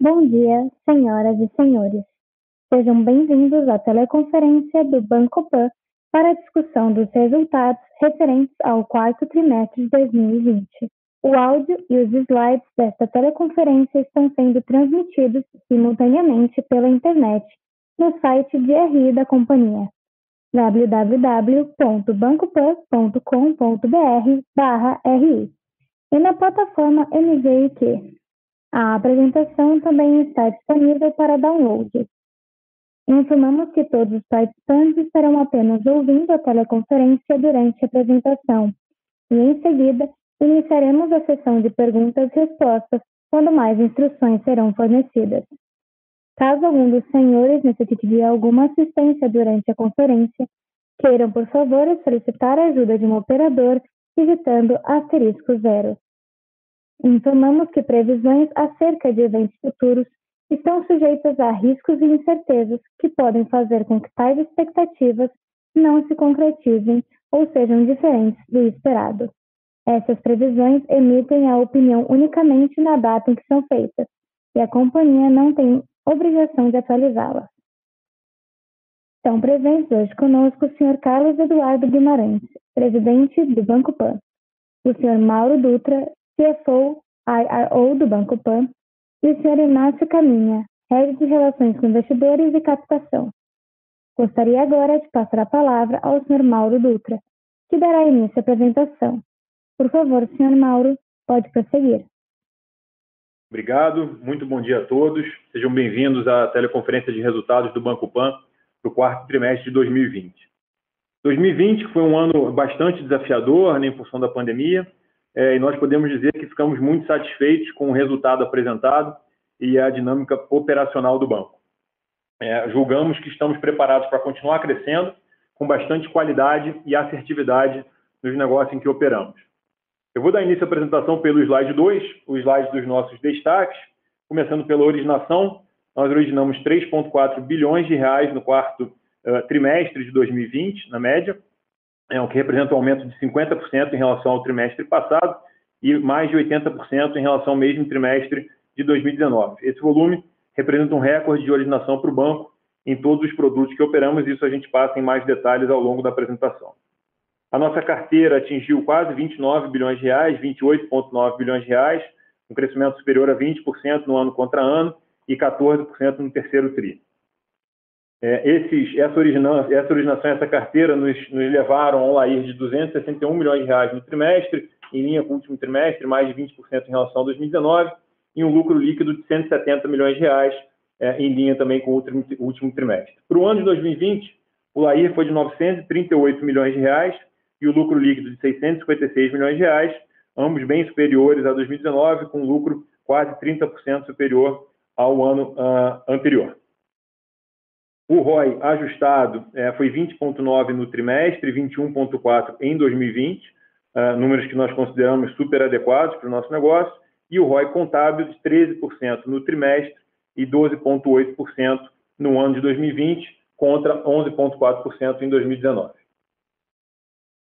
Bom dia, senhoras e senhores. Sejam bem-vindos à teleconferência do Banco Pan para a discussão dos resultados referentes ao quarto trimestre de 2020. O áudio e os slides desta teleconferência estão sendo transmitidos simultaneamente pela internet no site de RI da companhia, www.bancopan.com.br/ri, e na plataforma MVIQ. A apresentação também está disponível para download. Informamos que todos os participantes estarão apenas ouvindo a teleconferência durante a apresentação e, em seguida, iniciaremos a sessão de perguntas e respostas quando mais instruções serão fornecidas. Caso algum dos senhores necessite de alguma assistência durante a conferência, queiram, por favor, solicitar a ajuda de um operador digitando *0. Informamos que previsões acerca de eventos futuros estão sujeitas a riscos e incertezas que podem fazer com que tais expectativas não se concretizem ou sejam diferentes do esperado. Essas previsões emitem a opinião unicamente na data em que são feitas, e a companhia não tem obrigação de atualizá-las. Estão presentes hoje conosco o Sr. Carlos Eduardo Guimarães, presidente do Banco Pan, o Sr. Mauro Dutra, CFO, IRO do Banco Pan, e o Sr. Inácio Caminha, Head de Relações com Investidores e Captação. Gostaria agora de passar a palavra ao Sr. Mauro Dutra, que dará início à apresentação. Por favor, Sr. Mauro, pode prosseguir. Obrigado, muito bom dia a todos. Sejam bem-vindos à teleconferência de resultados do Banco Pan para o quarto trimestre de 2020. 2020 foi um ano bastante desafiador, em função da pandemia, e nós podemos dizer que ficamos muito satisfeitos com o resultado apresentado e a dinâmica operacional do banco. Julgamos que estamos preparados para continuar crescendo com bastante qualidade e assertividade nos negócios em que operamos. Eu vou dar início à apresentação pelo slide 2, o slide dos nossos destaques, começando pela originação. Nós originamos 3,4 bilhões de reais no quarto trimestre de 2020, na média, o que representa um aumento de 50% em relação ao trimestre passado e mais de 80% em relação ao mesmo trimestre de 2019. Esse volume representa um recorde de originação para o banco em todos os produtos que operamos, e isso a gente passa em mais detalhes ao longo da apresentação. A nossa carteira atingiu quase 29 bilhões de reais, 28,9 bilhões de reais, um crescimento superior a 20% no ano contra ano e 14% no terceiro tri. Essa originação, essa carteira nos levaram a um LAIR de 261 milhões de reais no trimestre, em linha com o último trimestre, mais de 20% em relação a 2019, e um lucro líquido de 170 milhões de reais, em linha também com o último trimestre. Para o ano de 2020, o LAIR foi de 938 milhões de reais e o lucro líquido de 656 milhões de reais, ambos bem superiores a 2019, com um lucro quase 30% superior ao ano anterior. O ROI ajustado foi 20,9% no trimestre, 21,4% em 2020, números que nós consideramos super adequados para o nosso negócio, e o ROI contábil de 13% no trimestre e 12,8% no ano de 2020, contra 11,4% em 2019.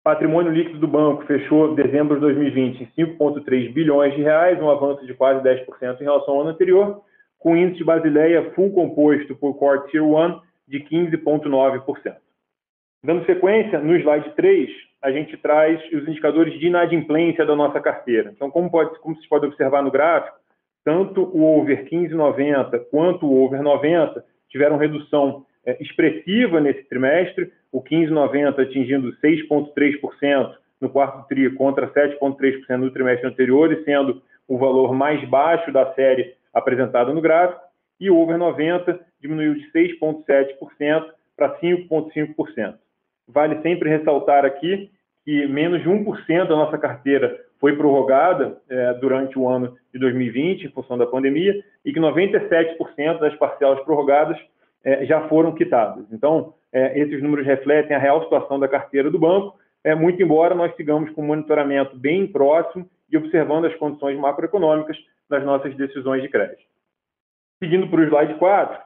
Patrimônio líquido do banco fechou dezembro de 2020 em 5,3 bilhões de reais, um avanço de quase 10% em relação ao ano anterior, com índice de Basileia full composto por Core Tier 1 de 15,9%. Dando sequência, no slide 3, a gente traz os indicadores de inadimplência da nossa carteira. Então, como vocês podem observar no gráfico, tanto o over 15,90 quanto o over 90 tiveram redução expressiva nesse trimestre, o 15,90 atingindo 6,3% no quarto tri contra 7,3% no trimestre anterior, e sendo o valor mais baixo da série apresentado no gráfico, e o over 90 diminuiu de 6,7% para 5,5%. Vale sempre ressaltar aqui que menos de 1% da nossa carteira foi prorrogada durante o ano de 2020, em função da pandemia, e que 97% das parcelas prorrogadas já foram quitadas. Então, esses números refletem a real situação da carteira do banco, muito embora nós sigamos com um monitoramento bem próximo e observando as condições macroeconômicas das nossas decisões de crédito. Seguindo para o slide 4,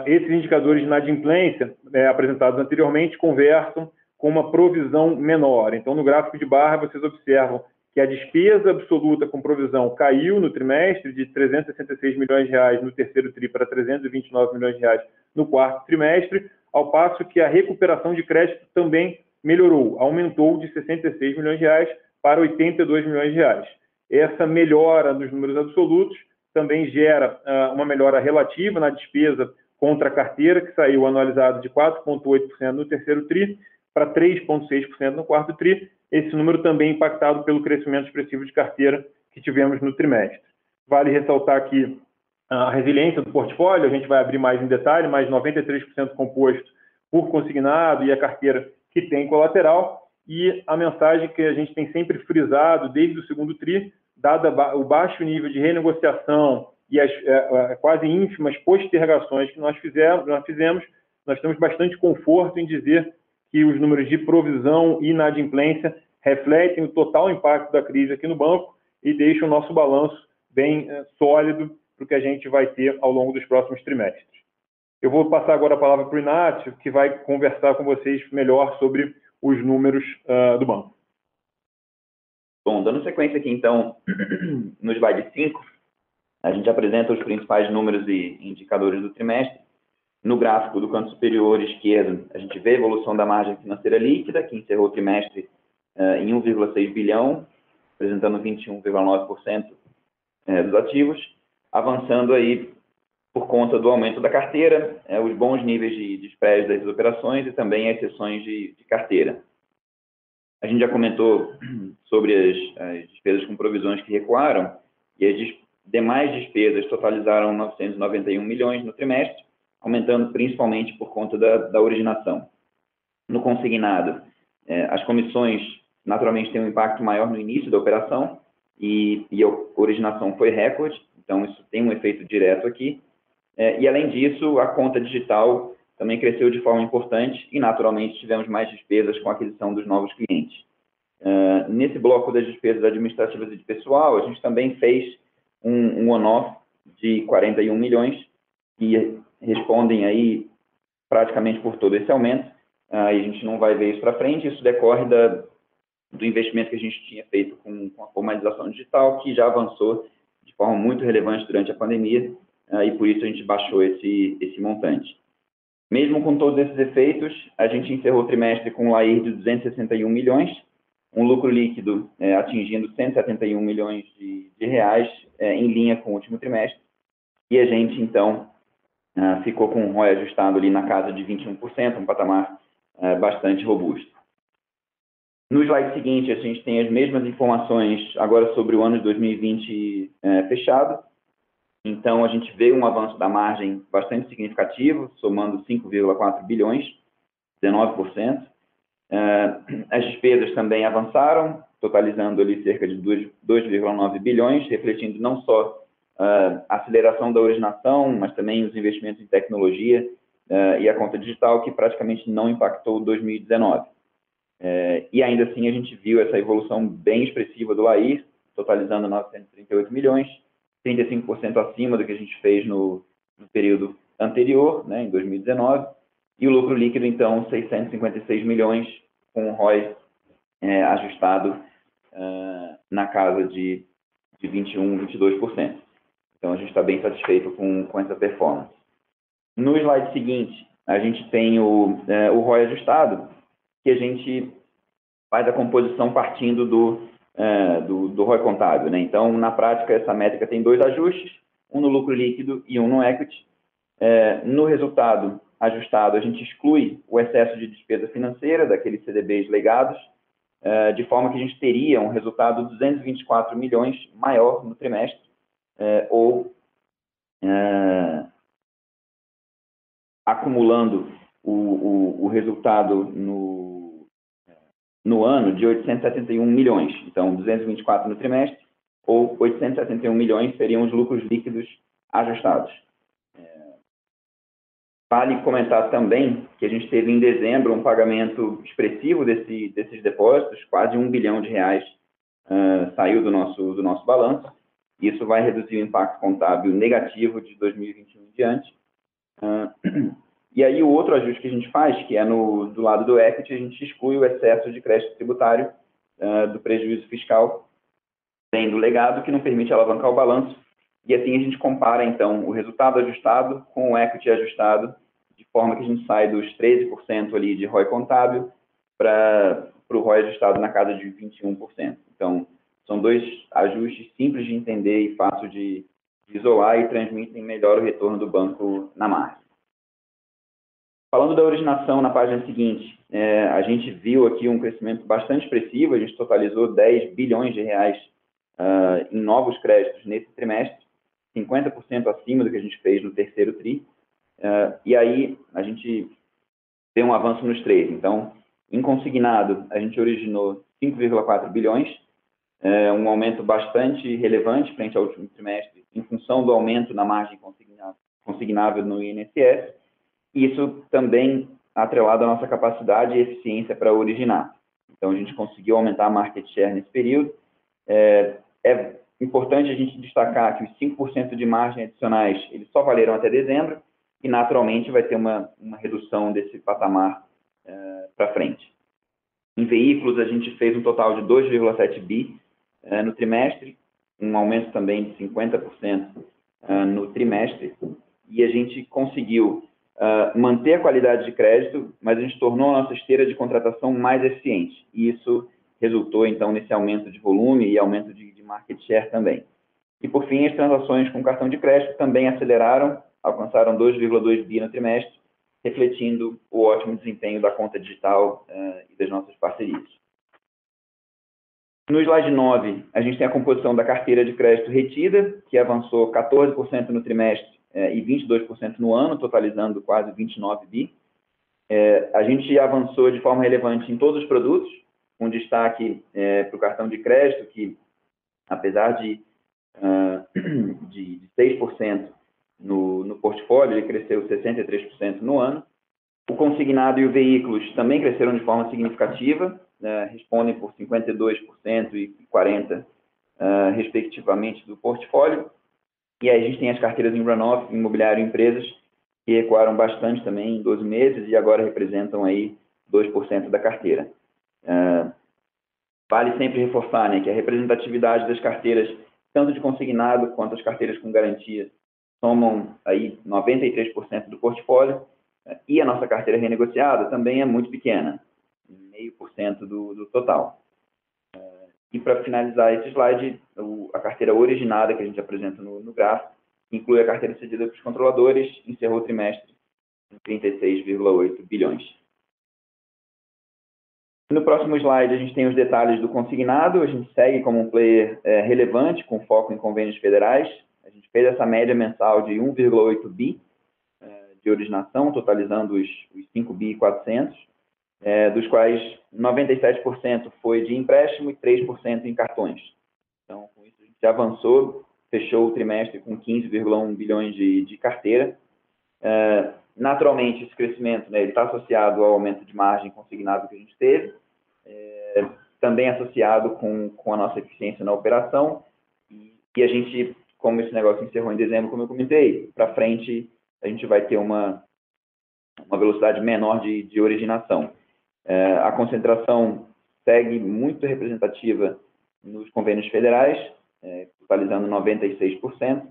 esses indicadores de inadimplência apresentados anteriormente conversam com uma provisão menor. Então, no gráfico de barra, vocês observam que a despesa absoluta com provisão caiu no trimestre de 366 milhões de reais no terceiro tri para 329 milhões de reais no quarto trimestre, ao passo que a recuperação de crédito também melhorou, aumentou de 66 milhões de reais para 82 milhões de reais. Essa melhora nos números absolutos também gera uma melhora relativa na despesa contra a carteira, que saiu anualizado de 4,8% no terceiro tri para 3,6% no quarto tri. Esse número também impactado pelo crescimento expressivo de carteira que tivemos no trimestre. Vale ressaltar aqui a resiliência do portfólio, a gente vai abrir mais em detalhe, mas 93% composto por consignado e a carteira que tem colateral, e a mensagem que a gente tem sempre frisado desde o segundo tri, dada o baixo nível de renegociação e as quase ínfimas postergações que nós fizemos, nós temos bastante conforto em dizer que os números de provisão e inadimplência refletem o total impacto da crise aqui no banco e deixam o nosso balanço bem sólido para o que a gente vai ter ao longo dos próximos trimestres. Eu vou passar agora a palavra para o Inácio, que vai conversar com vocês melhor sobre os números do banco. Bom, dando sequência aqui, então, no slide 5, a gente apresenta os principais números e indicadores do trimestre. No gráfico do canto superior esquerdo, a gente vê a evolução da margem financeira líquida, que encerrou o trimestre em 1,6 bilhão, apresentando 21,9% dos ativos, avançando aí por conta do aumento da carteira, os bons níveis de spread das operações e também as cessões de carteira. A gente já comentou sobre as despesas com provisões que recuaram, e as demais despesas totalizaram 991 milhões no trimestre, aumentando principalmente por conta da originação. No consignado, as comissões naturalmente têm um impacto maior no início da operação, e a originação foi recorde, então isso tem um efeito direto aqui. E, além disso, a conta digital também cresceu de forma importante e, naturalmente, tivemos mais despesas com a aquisição dos novos clientes. Nesse bloco das despesas administrativas e de pessoal, a gente também fez um on-off de 41 milhões, que respondem aí praticamente por todo esse aumento. A gente não vai ver isso para frente, isso decorre do investimento que a gente tinha feito com a formalização digital, que já avançou de forma muito relevante durante a pandemia, e por isso a gente baixou esse montante. Mesmo com todos esses efeitos, a gente encerrou o trimestre com um LAIR de 261 milhões, um lucro líquido atingindo 171 milhões de reais, em linha com o último trimestre, e a gente, então, ficou com um ROE ajustado ali na casa de 21%, um patamar bastante robusto. No slide seguinte, a gente tem as mesmas informações agora sobre o ano de 2020 fechado. Então, a gente vê um avanço da margem bastante significativo, somando 5,4 bilhões, 19%. As despesas também avançaram, totalizando ali cerca de 2,9 bilhões, refletindo não só a aceleração da originação, mas também os investimentos em tecnologia e a conta digital, que praticamente não impactou 2019. E ainda assim, a gente viu essa evolução bem expressiva do LAIR, totalizando 938 milhões, 35% acima do que a gente fez no período anterior, né, em 2019, e o lucro líquido, então, 656 milhões, com o ROI ajustado na casa de 21%, 22%. Então, a gente está bem satisfeito com essa performance. No slide seguinte, a gente tem o ROI ajustado, que a gente faz a composição partindo do ROI contábil, né? Então, na prática, essa métrica tem dois ajustes, um no lucro líquido e um no equity. No resultado ajustado, a gente exclui o excesso de despesa financeira daqueles CDBs legados, de forma que a gente teria um resultado de 224 milhões maior no trimestre, ou acumulando o resultado no ano de 871 milhões. Então, 224 no trimestre, ou 871 milhões seriam os lucros líquidos ajustados. Vale comentar também que a gente teve em dezembro um pagamento expressivo desses depósitos, quase 1 bilhão de reais saiu do nosso balanço. Isso vai reduzir o impacto contábil negativo de 2021 em diante. E aí o outro ajuste que a gente faz, que é do lado do equity, a gente exclui o excesso de crédito tributário do prejuízo fiscal, vem do legado, que não permite alavancar o balanço, e assim a gente compara, então, o resultado ajustado com o equity ajustado, de forma que a gente sai dos 13% ali de ROI contábil para o ROI ajustado na casa de 21%. Então, são dois ajustes simples de entender e fácil de isolar e transmitem melhor o retorno do banco na margem. Falando da originação na página seguinte, a gente viu aqui um crescimento bastante expressivo, a gente totalizou 10 bilhões de reais em novos créditos nesse trimestre, 50% acima do que a gente fez no terceiro TRI, e aí a gente tem um avanço nos três. Então, em consignado, a gente originou 5,4 bilhões, um aumento bastante relevante frente ao último trimestre, em função do aumento na margem consignável no INSS, e isso também atrelado à nossa capacidade e eficiência para originar. Então, a gente conseguiu aumentar a market share nesse período. É importante a gente destacar que os 5% de margem adicionais, eles só valeram até dezembro, e naturalmente vai ter uma redução desse patamar para frente. Em veículos, a gente fez um total de 2,7 bi no trimestre, um aumento também de 50% no trimestre, e a gente conseguiu manter a qualidade de crédito, mas a gente tornou a nossa esteira de contratação mais eficiente, e isso resultou, então, nesse aumento de volume e aumento de market share também. E, por fim, as transações com cartão de crédito também aceleraram, alcançaram 2,2 bi no trimestre, refletindo o ótimo desempenho da conta digital e das nossas parcerias. No slide 9, a gente tem a composição da carteira de crédito retida, que avançou 14% no trimestre e 22% no ano, totalizando quase 29 bi. A gente avançou de forma relevante em todos os produtos, com destaque para o cartão de crédito, que, apesar de 6% no portfólio, ele cresceu 63% no ano. O consignado e o veículos também cresceram de forma significativa, respondem por 52% e 40%, respectivamente, do portfólio. E aí a gente tem as carteiras em runoff, imobiliário e empresas, que recuaram bastante também em 12 meses e agora representam aí 2% da carteira. Vale sempre reforçar, né, que a representatividade das carteiras, tanto de consignado quanto as carteiras com garantia, somam aí 93% do portfólio, e a nossa carteira renegociada também é muito pequena, 0,5% do total. E para finalizar esse slide, a carteira originada que a gente apresenta no gráfico, inclui a carteira cedida para os controladores, encerrou o trimestre em 36,8 bilhões. No próximo slide, a gente tem os detalhes do consignado. A gente segue como um player relevante, com foco em convênios federais. A gente fez essa média mensal de 1,8 bi de originação, totalizando os 5 bi e 400, dos quais 97% foi de empréstimo e 3% em cartões. Então, com isso, a gente já avançou, fechou o trimestre com 15,1 bilhões de carteira. Naturalmente, esse crescimento, né, ele está associado ao aumento de margem consignado que a gente teve, também associado com a nossa eficiência na operação, e a gente, como esse negócio encerrou em dezembro, como eu comentei, para frente a gente vai ter uma velocidade menor de originação. A concentração segue muito representativa nos convênios federais, totalizando 96%,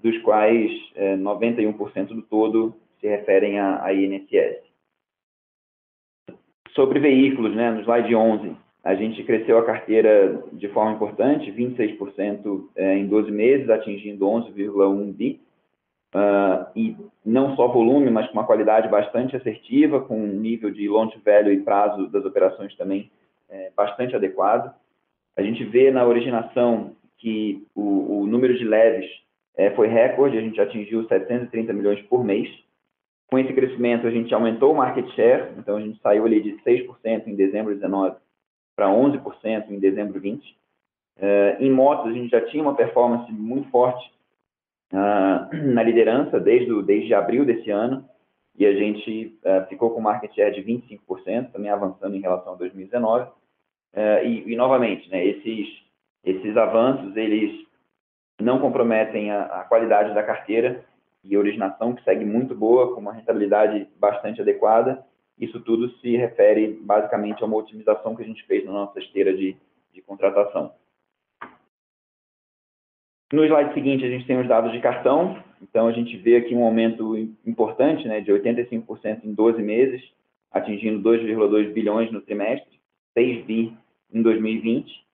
dos quais 91% do todo se referem a INSS. Sobre veículos, né, no slide 11, a gente cresceu a carteira de forma importante, 26% em 12 meses, atingindo 11,1 bi, e não só volume, mas com uma qualidade bastante assertiva, com um nível de loan to value e prazo das operações também bastante adequado. A gente vê na originação que o número de leves foi recorde, a gente atingiu 730 milhões por mês. Com esse crescimento, a gente aumentou o market share, então a gente saiu ali de 6% em dezembro de 19 para 11% em dezembro de 20. Em motos, a gente já tinha uma performance muito forte na liderança desde abril desse ano, e a gente ficou com market share de 25%, também avançando em relação a 2019. E novamente, né, esses avanços, eles não comprometem a qualidade da carteira e a originação, que segue muito boa, com uma rentabilidade bastante adequada. Isso tudo se refere basicamente a uma otimização que a gente fez na nossa esteira de contratação. No slide seguinte, a gente tem os dados de cartão. Então, a gente vê aqui um aumento importante, né, de 85% em 12 meses, atingindo 2,2 bilhões no trimestre, 6 bi em 2020,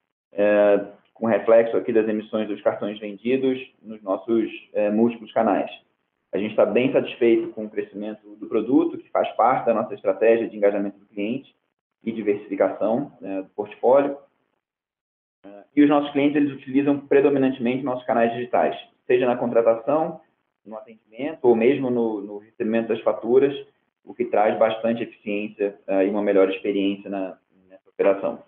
com reflexo aqui das emissões dos cartões vendidos nos nossos múltiplos canais. A gente está bem satisfeito com o crescimento do produto, que faz parte da nossa estratégia de engajamento do cliente e diversificação do portfólio. E os nossos clientes, eles utilizam predominantemente nossos canais digitais, seja na contratação, no atendimento, ou mesmo no recebimento das faturas, o que traz bastante eficiência e uma melhor experiência nessa operação.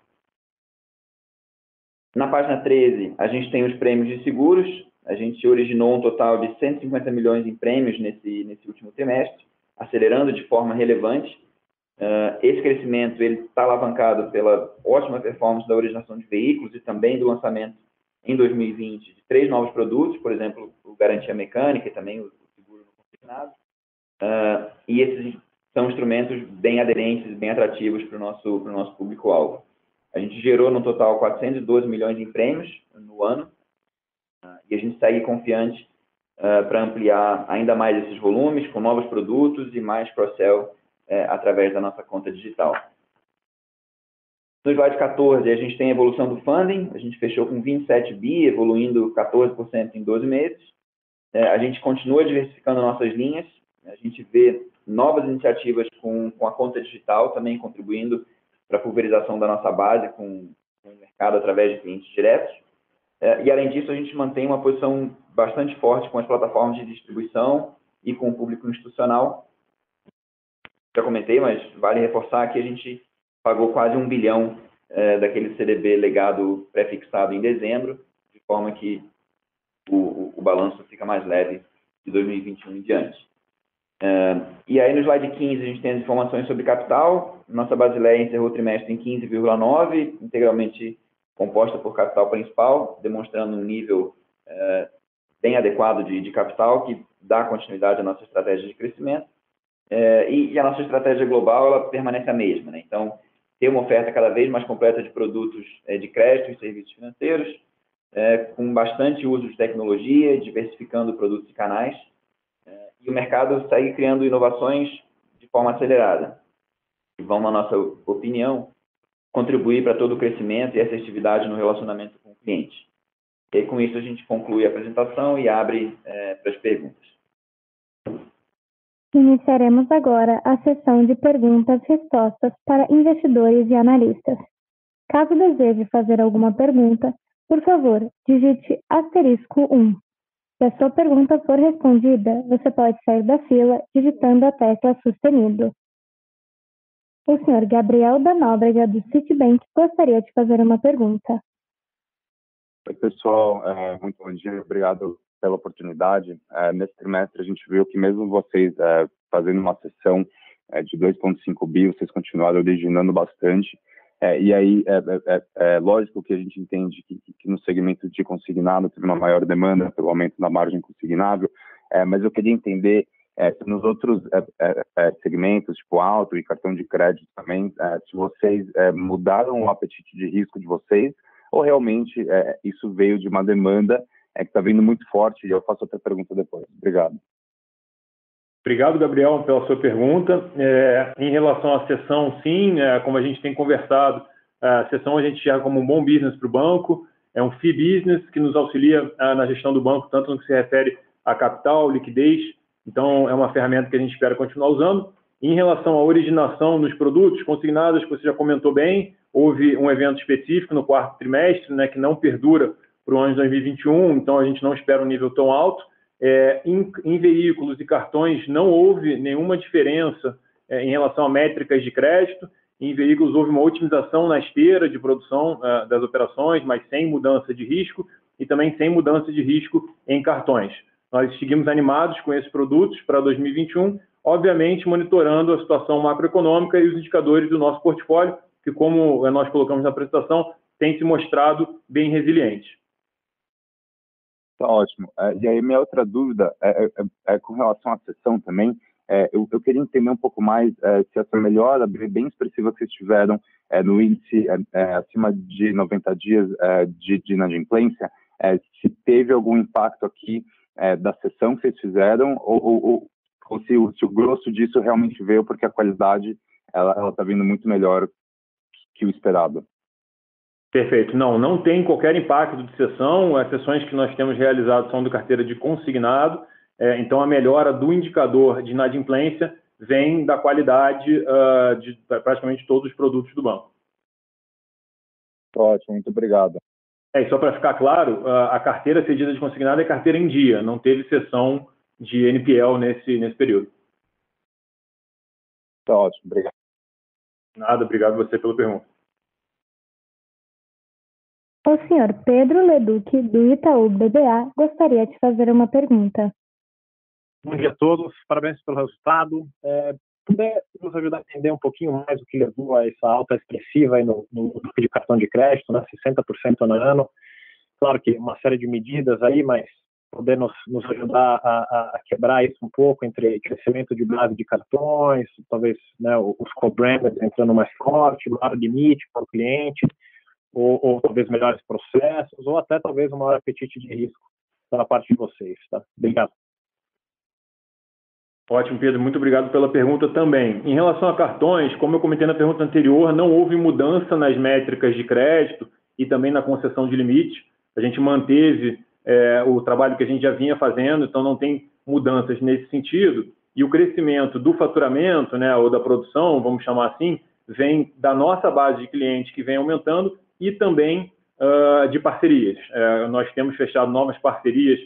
Na página 13, a gente tem os prêmios de seguros. A gente originou um total de 150 milhões em prêmios nesse último trimestre, acelerando de forma relevante. Esse crescimento está alavancado pela ótima performance da originação de veículos e também do lançamento em 2020 de 3 novos produtos, por exemplo, o Garantia Mecânica e também o Seguro no Consignado. E esses são instrumentos bem aderentes, bem atrativos para o nosso público-alvo. A gente gerou, no total, 412 milhões em prêmios no ano, e a gente segue confiante para ampliar ainda mais esses volumes, com novos produtos e mais cross-sell através da nossa conta digital. No slide 14, a gente tem a evolução do funding. A gente fechou com 27 bi, evoluindo 14% em 12 meses. A gente continua diversificando nossas linhas. A gente vê novas iniciativas com a conta digital, também contribuindo para a pulverização da nossa base com o mercado através de clientes diretos. E, além disso, a gente mantém uma posição bastante forte com as plataformas de distribuição e com o público institucional. Já comentei, mas vale reforçar que a gente pagou quase 1 bilhão daquele CDB legado pré-fixado em dezembro, de forma que o balanço fica mais leve de 2021 em diante. E aí, no slide 15, a gente tem as informações sobre capital. Nossa Basileia encerrou o trimestre em 15,9, integralmente composta por capital principal, demonstrando um nível bem adequado de capital, que dá continuidade à nossa estratégia de crescimento. E a nossa estratégia global, ela permanece a mesma, né? Então, ter uma oferta cada vez mais completa de produtos de crédito e serviços financeiros, com bastante uso de tecnologia, diversificando produtos e canais, e o mercado segue criando inovações de forma acelerada, que vão, na nossa opinião, contribuir para todo o crescimento e assertividade no relacionamento com o cliente. E aí, com isso, a gente conclui a apresentação e abre para as perguntas. Iniciaremos agora a sessão de perguntas e respostas para investidores e analistas. Caso deseje fazer alguma pergunta, por favor, digite *1. Se a sua pergunta for respondida, você pode sair da fila digitando a tecla sustenido. O senhor Gabriel da Nóbrega, do Citibank, gostaria de fazer uma pergunta. Oi, pessoal. Muito bom dia. Obrigado pela oportunidade. Nesse trimestre, a gente viu que mesmo vocês fazendo uma sessão de 2,5 bi, vocês continuaram originando bastante. E aí, é lógico que a gente entende que no segmento de consignado teve uma maior demanda pelo aumento da margem consignável, mas eu queria entender se nos outros segmentos, tipo auto e cartão de crédito também, se vocês mudaram o apetite de risco de vocês, ou realmente isso veio de uma demanda que está vindo muito forte, e eu faço outra pergunta depois. Obrigado. Obrigado, Gabriel, pela sua pergunta. Em relação à sessão, sim, como a gente tem conversado, a sessão a gente enxerga como um bom business para o banco, é um fee business que nos auxilia na gestão do banco, tanto no que se refere a capital, liquidez, então é uma ferramenta que a gente espera continuar usando. Em relação à originação nos produtos consignados, que você já comentou bem, houve um evento específico no quarto trimestre, né, que não perdura para o ano de 2021, então a gente não espera um nível tão alto. Em veículos e cartões não houve nenhuma diferença em relação a métricas de crédito. Em veículos houve uma otimização na esteira de produção das operações, mas sem mudança de risco, e também sem mudança de risco em cartões. Nós seguimos animados com esses produtos para 2021, obviamente monitorando a situação macroeconômica e os indicadores do nosso portfólio, que, como nós colocamos na apresentação, tem se mostrado bem resiliente. Tá ótimo. E aí, minha outra dúvida é com relação à sessão também. Eu queria entender um pouco mais se essa melhora bem expressiva que vocês tiveram no índice acima de 90 dias de inadimplência, se teve algum impacto aqui da sessão que vocês fizeram, ou se o grosso disso realmente veio porque a qualidade ela está vindo muito melhor que o esperado. Perfeito. Não tem qualquer impacto de cessão. As sessões que nós temos realizado são de carteira de consignado, então a melhora do indicador de inadimplência vem da qualidade de praticamente todos os produtos do banco. Ótimo, muito obrigado. E só para ficar claro, a carteira cedida de consignado é carteira em dia, não teve cessão de NPL nesse período. Tá ótimo, obrigado. Nada, obrigado você pela pergunta. O senhor Pedro Leduc, do Itaú BBA, gostaria de fazer uma pergunta. Bom dia a todos, parabéns pelo resultado. Puder nos ajudar a entender um pouquinho mais o que levou a essa alta expressiva aí no grupo de cartão de crédito, né, 60% no ano. Claro que uma série de medidas aí, mas poder nos ajudar a quebrar isso um pouco entre crescimento de base de cartões, talvez, né, os co-branded entrando mais forte, maior limite para o cliente, ou talvez melhores processos, ou até talvez um maior apetite de risco da parte de vocês, tá? Obrigado. Ótimo, Pedro. Muito obrigado pela pergunta também. Em relação a cartões, como eu comentei na pergunta anterior, não houve mudança nas métricas de crédito e também na concessão de limite. A gente manteve o trabalho que a gente já vinha fazendo, então não tem mudanças nesse sentido. E o crescimento do faturamento, né, ou da produção, vamos chamar assim, vem da nossa base de clientes que vem aumentando e também de parcerias. Nós temos fechado novas parcerias,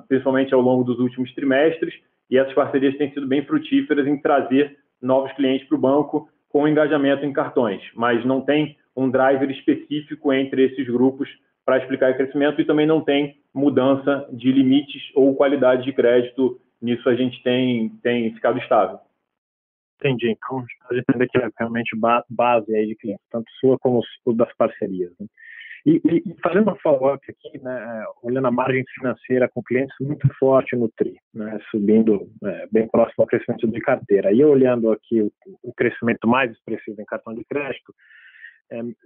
principalmente ao longo dos últimos trimestres, e essas parcerias têm sido bem frutíferas em trazer novos clientes para o banco com engajamento em cartões, mas não tem um driver específico entre esses grupos para explicar o crescimento e também não tem mudança de limites ou qualidade de crédito. Nisso a gente tem ficado estável. Entendi. Então, a gente entender que é realmente base aí de clientes, tanto sua como o das parcerias, né? E fazendo uma follow-up aqui, né, olhando a margem financeira com clientes muito forte no TRI, né, subindo bem próximo ao crescimento de carteira. E olhando aqui o crescimento mais expressivo em cartão de crédito,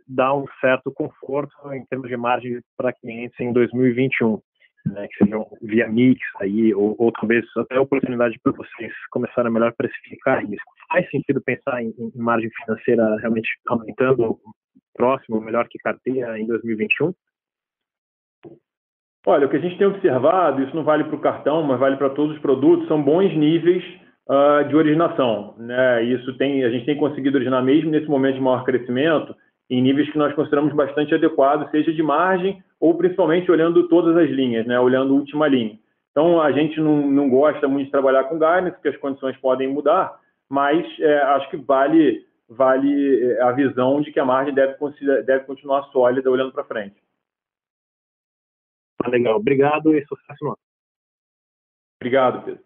dá um certo conforto em termos de margem para clientes em 2021, né, que sejam via mix aí, ou talvez até a oportunidade para vocês começarem a melhor precificar risco. Faz sentido pensar em margem financeira realmente aumentando próximo, melhor que carteira em 2021? Olha, o que a gente tem observado, isso não vale para o cartão, mas vale para todos os produtos, são bons níveis de originação, né? A gente tem conseguido originar mesmo nesse momento de maior crescimento em níveis que nós consideramos bastante adequados, seja de margem ou principalmente olhando todas as linhas, né? Olhando a última linha. Então, a gente não gosta muito de trabalhar com guidance, porque as condições podem mudar, mas acho que vale a visão de que a margem deve continuar sólida olhando para frente. Legal, obrigado e sucesso no ano. Obrigado, Pedro.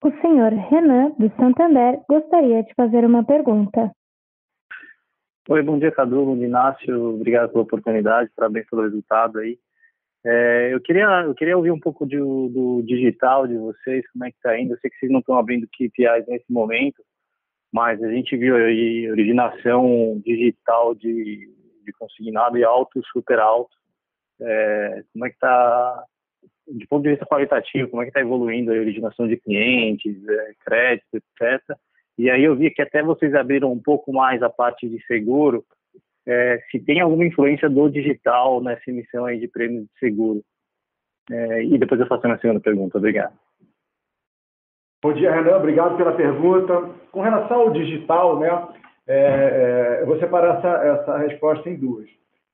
O senhor Renan, do Santander, gostaria de fazer uma pergunta. Oi, bom dia, Cadu, bom dia, Inácio, obrigado pela oportunidade, parabéns pelo resultado aí. Eu queria ouvir um pouco do digital de vocês, como é que está indo. Eu sei que vocês não estão abrindo KPIs nesse momento, mas a gente viu aí originação digital de consignado e alto, super alto. Como é que está, de ponto de vista qualitativo, como é que está evoluindo a originação de clientes, crédito, etc. E aí eu vi que até vocês abriram um pouco mais a parte de seguro. Se tem alguma influência do digital nessa emissão aí de prêmios de seguro. E depois eu faço uma segunda pergunta. Obrigado. Bom dia, Renan. Obrigado pela pergunta. Com relação ao digital, né, eu vou separar essa resposta em duas.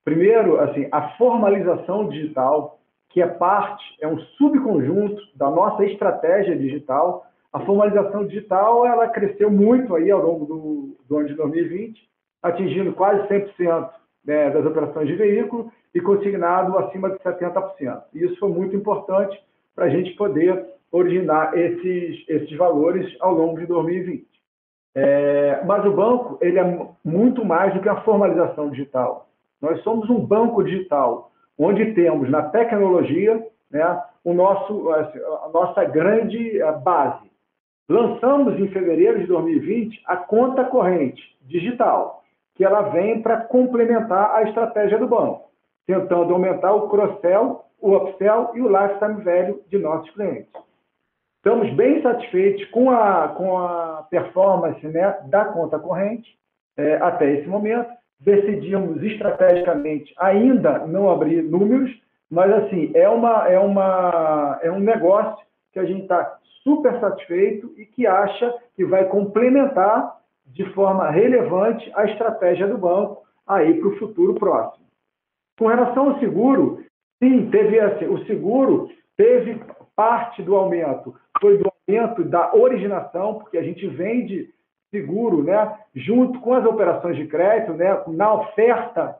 Primeiro, assim, a formalização digital, que é um subconjunto da nossa estratégia digital. A formalização digital, ela cresceu muito aí ao longo do ano de 2020, atingindo quase 100%, né, das operações de veículo e consignado acima de 70%. E isso foi muito importante para a gente poder originar esses valores ao longo de 2020. Mas o banco, ele é muito mais do que a formalização digital. Nós somos um banco digital, onde temos na tecnologia, né, a nossa grande base. Lançamos em fevereiro de 2020 a conta corrente digital, que ela vem para complementar a estratégia do banco, tentando aumentar o cross-sell, o upsell e o lifetime value de nossos clientes. Estamos bem satisfeitos com a performance, né, da conta corrente até esse momento. Decidimos estrategicamente ainda não abrir números, mas assim é um negócio que a gente está super satisfeito e que acha que vai complementar de forma relevante a estratégia do banco aí para o futuro próximo. Com relação ao seguro, sim, o seguro teve parte do aumento, foi do aumento da originação, porque a gente vende seguro, né, junto com as operações de crédito, né, na oferta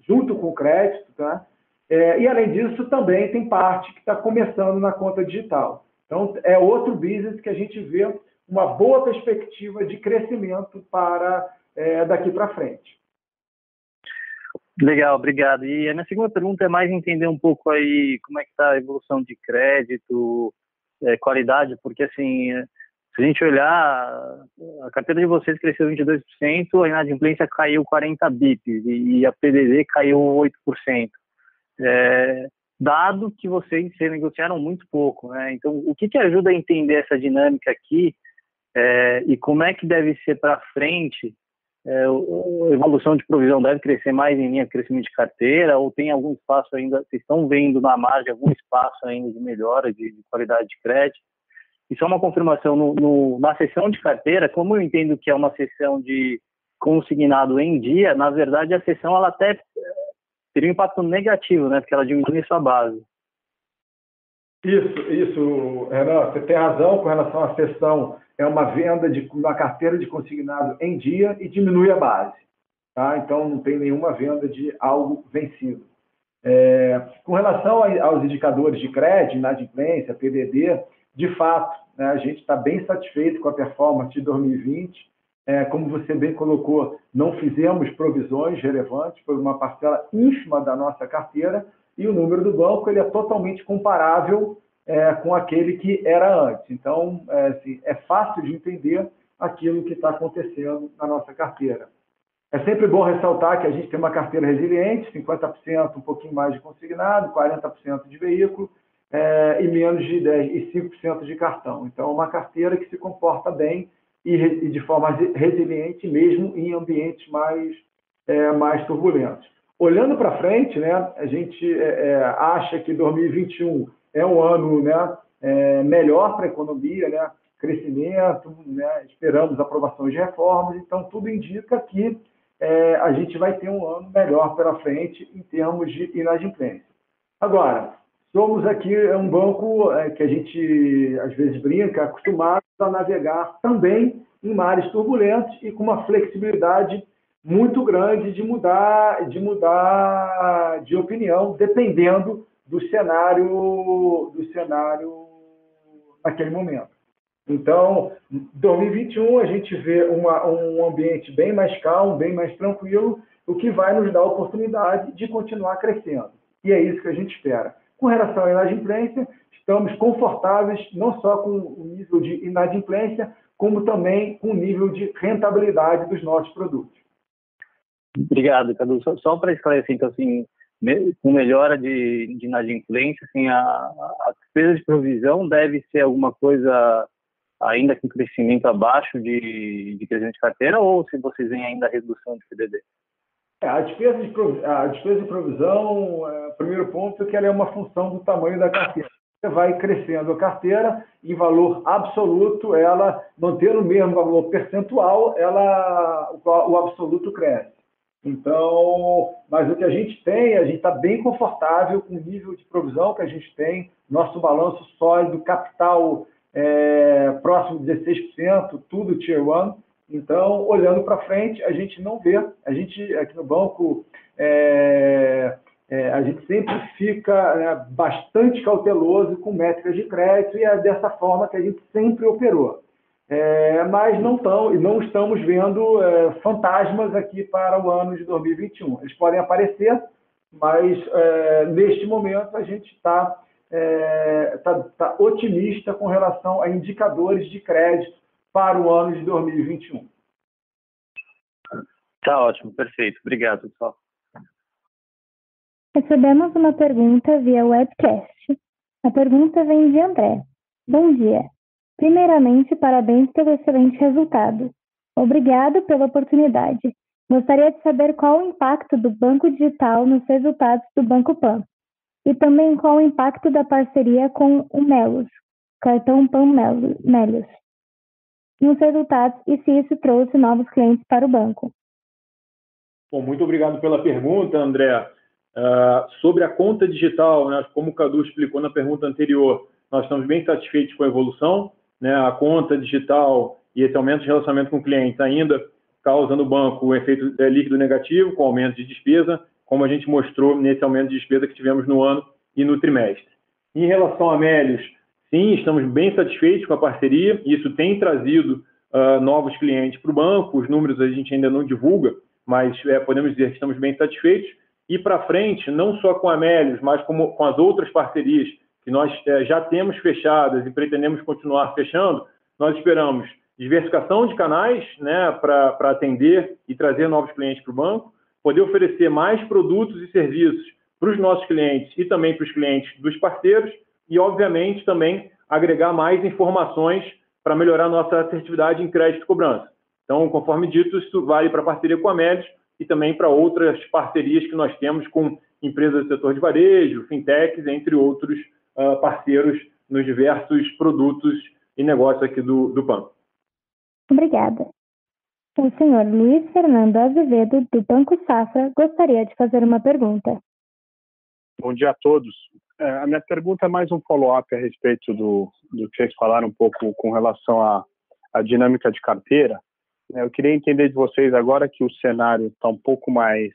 junto com o crédito, tá? E além disso também tem parte que está começando na conta digital. Então é outro business que a gente vê uma boa perspectiva de crescimento para daqui para frente. Legal, obrigado. E a minha segunda pergunta é mais entender um pouco aí como é que está a evolução de crédito, qualidade, porque assim, se a gente olhar, a carteira de vocês cresceu 22%, a inadimplência caiu 40 bips e a PDD caiu 8%. Dado que vocês renegociaram muito pouco, né? Então, o que ajuda a entender essa dinâmica aqui e como é que deve ser para frente? A evolução de provisão deve crescer mais em linha de crescimento de carteira ou tem algum espaço ainda, vocês estão vendo na margem algum espaço ainda de melhora de qualidade de crédito? E só uma confirmação, na sessão de carteira, como eu entendo que é uma sessão de consignado em dia, na verdade a sessão ela até teria um impacto negativo, né? Porque ela diminui sua base. Isso, Renan, você tem razão com relação à sessão. É uma venda de uma carteira de consignado em dia e diminui a base. Tá? Então, não tem nenhuma venda de algo vencido. Com relação aos indicadores de crédito, inadimplência, PDD, de fato, né, a gente está bem satisfeito com a performance de 2020. Como você bem colocou, não fizemos provisões relevantes, foi uma parcela ínfima da nossa carteira, e o número do banco ele é totalmente comparável com aquele que era antes. Então, assim, é fácil de entender aquilo que está acontecendo na nossa carteira. É sempre bom ressaltar que a gente tem uma carteira resiliente, 50%, um pouquinho mais de consignado, 40% de veículo e menos de 10% e 5% de cartão. Então, é uma carteira que se comporta bem e de forma resiliente mesmo em ambientes mais turbulentos. Olhando para frente, né, a gente acha que 2021 é um ano, né, melhor para a economia, né, crescimento, né, esperamos aprovações de reformas, então tudo indica que a gente vai ter um ano melhor pela frente em termos de inadimplência. Agora, somos aqui um banco que a gente às vezes brinca, acostumado a navegar também em mares turbulentos e com uma flexibilidade muito grande de mudar de opinião, dependendo do cenário naquele momento. Então, em 2021, a gente vê um ambiente bem mais calmo, bem mais tranquilo, o que vai nos dar a oportunidade de continuar crescendo. E é isso que a gente espera. Com relação à inadimplência, estamos confortáveis não só com o nível de inadimplência, como também com o nível de rentabilidade dos nossos produtos. Obrigado, Cadu. Só para esclarecer, então, assim, com melhora de inadimplência, assim, a despesa de provisão deve ser alguma coisa ainda com crescimento abaixo de crescimento de carteira ou se vocês veem ainda a redução de PDD? A despesa de provisão, o primeiro ponto é que ela é uma função do tamanho da carteira. Você vai crescendo a carteira em valor absoluto, ela mantendo o mesmo valor percentual, o absoluto cresce. Então, mas o que a gente está bem confortável com o nível de provisão que a gente tem, nosso balanço sólido, capital próximo de 16%, tudo Tier 1. Então, olhando para frente, a gente não vê, a gente aqui no banco, a gente sempre fica bastante cauteloso com métricas de crédito e é dessa forma que a gente sempre operou. Mas não estamos vendo fantasmas aqui para o ano de 2021. Eles podem aparecer, mas neste momento a gente está otimista com relação a indicadores de crédito para o ano de 2021. Tá ótimo, perfeito. Obrigado, pessoal. Recebemos uma pergunta via webcast. A pergunta vem de André. Bom dia. Primeiramente, parabéns pelo excelente resultado. Obrigado pela oportunidade. Gostaria de saber qual o impacto do Banco Digital nos resultados do Banco Pan. E também qual o impacto da parceria com o Melius, cartão Pan Melius, nos resultados e se isso trouxe novos clientes para o banco. Bom, muito obrigado pela pergunta, André. Sobre a conta digital, né, como o Cadu explicou na pergunta anterior, nós estamos bem satisfeitos com a evolução, né, a conta digital e esse aumento de relacionamento com o cliente ainda causa no banco o efeito líquido negativo, com aumento de despesa, como a gente mostrou nesse aumento de despesa que tivemos no ano e no trimestre. Em relação a Melius, sim, estamos bem satisfeitos com a parceria, e isso tem trazido novos clientes para o banco, os números a gente ainda não divulga, mas podemos dizer que estamos bem satisfeitos. E para frente, não só com a Melius, mas com as outras parcerias que nós já temos fechadas e pretendemos continuar fechando, nós esperamos diversificação de canais, né, para atender e trazer novos clientes para o banco, poder oferecer mais produtos e serviços para os nossos clientes e também para os clientes dos parceiros e, obviamente, também agregar mais informações para melhorar nossa assertividade em crédito e cobrança. Então, conforme dito, isso vale para a parceria com a Melius e também para outras parcerias que nós temos com empresas do setor de varejo, fintechs, entre outros parceiros nos diversos produtos e negócios aqui do Pan. Obrigada. O senhor Luiz Fernando Azevedo, do Banco Safra, gostaria de fazer uma pergunta. Bom dia a todos. A minha pergunta é mais um follow-up a respeito do que vocês falaram um pouco com relação à dinâmica de carteira. Eu queria entender de vocês agora que o cenário está um pouco mais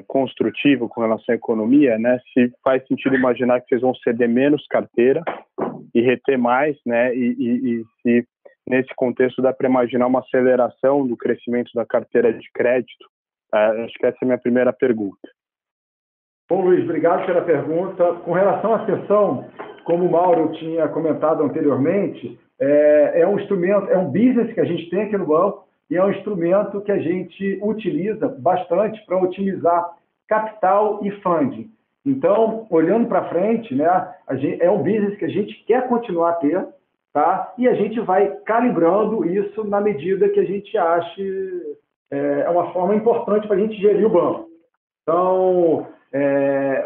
construtivo com relação à economia, né? Se faz sentido imaginar que vocês vão ceder menos carteira e reter mais, né? E se nesse contexto dá para imaginar uma aceleração do crescimento da carteira de crédito. Acho que essa é a minha primeira pergunta. Bom, Luiz, obrigado pela pergunta. Com relação à cessão, como o Mauro tinha comentado anteriormente, é um instrumento, é um business que a gente tem aqui no banco e é um instrumento que a gente utiliza bastante para otimizar capital e funding. Então, olhando para frente, né, é um business que a gente quer continuar a ter, tá? E a gente vai calibrando isso na medida que a gente ache uma forma importante para a gente gerir o banco. Então,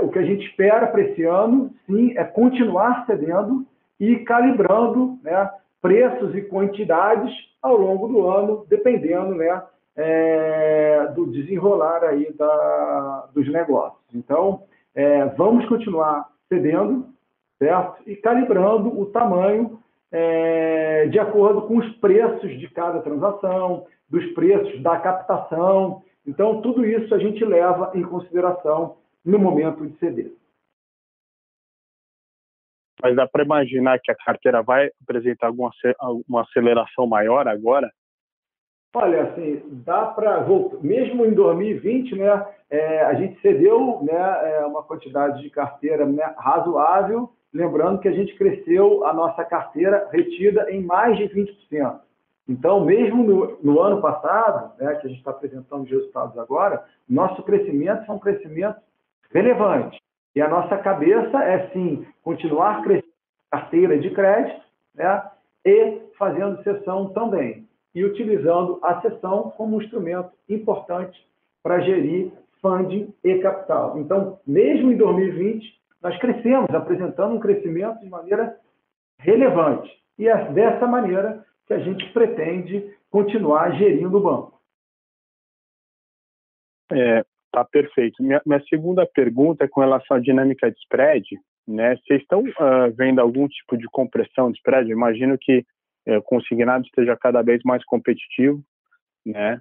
o que a gente espera para esse ano, sim, é continuar cedendo e calibrando, né, preços e quantidades ao longo do ano, dependendo, né, do desenrolar aí dos negócios. Então, vamos continuar cedendo, certo? E calibrando o tamanho de acordo com os preços de cada transação, dos preços da captação. Então, tudo isso a gente leva em consideração no momento de ceder. Mas dá para imaginar que a carteira vai apresentar uma aceleração maior agora? Olha, assim, dá para voltar. Mesmo em 2020, né, a gente cedeu, né, uma quantidade de carteira, né, razoável, lembrando que a gente cresceu a nossa carteira retida em mais de 20%. Então, mesmo no ano passado, né, que a gente está apresentando os resultados agora, nosso crescimento foi um crescimento relevante. E a nossa cabeça é, sim, continuar crescendo a carteira de crédito, né, e fazendo cessão também. E utilizando a cessão como um instrumento importante para gerir funding e capital. Então, mesmo em 2020, nós crescemos, apresentando um crescimento de maneira relevante. E é dessa maneira que a gente pretende continuar gerindo o banco. Tá perfeito. Minha segunda pergunta é com relação à dinâmica de spread, né? Vocês estão vendo algum tipo de compressão de spread? Eu imagino que o consignado esteja cada vez mais competitivo, né?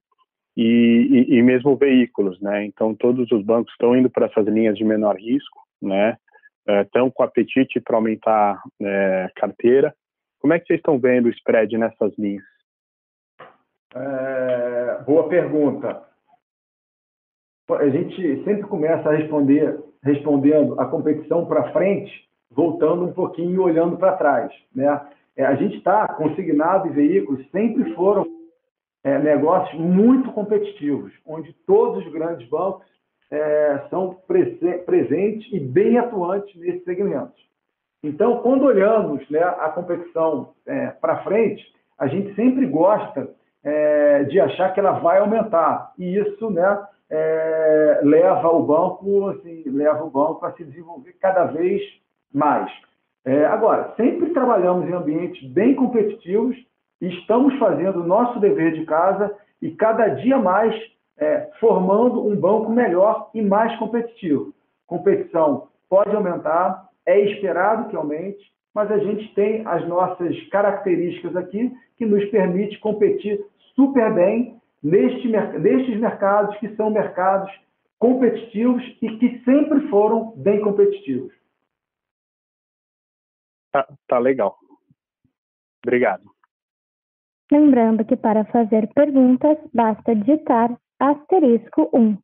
E mesmo veículos, né? Então, todos os bancos estão indo para essas linhas de menor risco, né? Estão com apetite para aumentar carteira. Como é que vocês estão vendo o spread nessas linhas? Boa pergunta. A gente sempre começa a respondendo a competição para frente, voltando um pouquinho e olhando para trás, né? A gente está consignado e veículos sempre foram negócios muito competitivos, onde todos os grandes bancos são presentes e bem atuantes nesses segmentos. Então, quando olhamos, né, a competição para frente, a gente sempre gosta de achar que ela vai aumentar, e isso, né, leva o banco a se desenvolver cada vez mais. Agora, sempre trabalhamos em ambientes bem competitivos, e estamos fazendo o nosso dever de casa e cada dia mais formando um banco melhor e mais competitivo. Competição pode aumentar, é esperado que aumente, mas a gente tem as nossas características aqui que nos permite competir super bem nestes mercados que são mercados competitivos e que sempre foram bem competitivos. Tá legal. Obrigado. Lembrando que para fazer perguntas, basta digitar *1.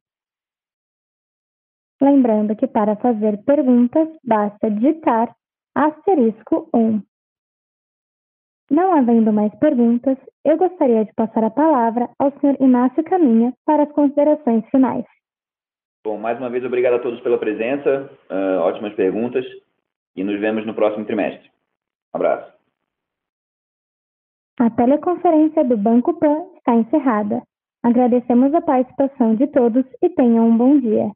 Lembrando que para fazer perguntas, basta digitar *1. Não havendo mais perguntas, eu gostaria de passar a palavra ao Sr. Inácio Caminha para as considerações finais. Bom, mais uma vez, obrigado a todos pela presença, ótimas perguntas, e nos vemos no próximo trimestre. Um abraço. A teleconferência do Banco Pan está encerrada. Agradecemos a participação de todos e tenham um bom dia.